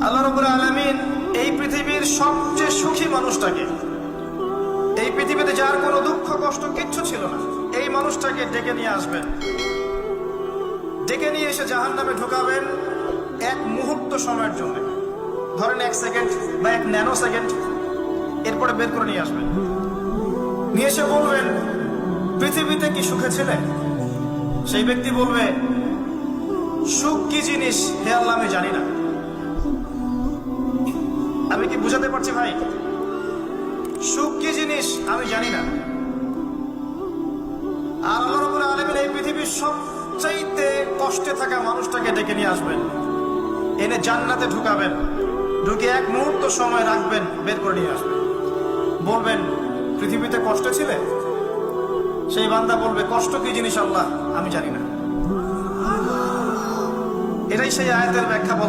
আল্লাহ রাব্বুল আলামিন এই পৃথিবীর সবচেয়ে সুখী মানুষটাকে, এই পৃথিবীতে যার কোনো দুঃখ কষ্ট কিচ্ছু ছিল না, এই মানুষটাকে ডেকে নিয়ে আসবেন। ডেকে নিয়ে এসে জাহান্নামে ঢোকাবেন এক মুহূর্ত সময়ের জন্য, ধরেন 1 সেকেন্ড বা 1 ন্যানো সেকেন্ড। এরপরে বের করে নিয়ে আসবেন, নিয়ে এসে বলবেন, পৃথিবীতে কি সুখে ছিলে? সেই ব্যক্তি বলবে, সুখ কি জিনিস হে আল্লাহ আমি জানি না। আমি কি বুঝাতে পারছি ভাই? সুখ কি জিনিস আমি জানি না। আর আল্লাহ রাব্বুল আলামিন এই পৃথিবীর সবচাইতে কষ্টে থাকা মানুষটাকে ডেকে নিয়ে আসবেন, এনে জান্নাতে ঢুকাবেন, ঢুকে 1 মুহূর্ত সময় রাখবেন, বের করে নিয়ে আসবেন। বলবেন, পৃথিবীতে কষ্টে ছিলে? সেই বান্দা বলবে, কষ্ট কি জিনিস আল্লাহ আমি জানি না। এটাই সেই আয়াতের ব্যাখ্যা বলা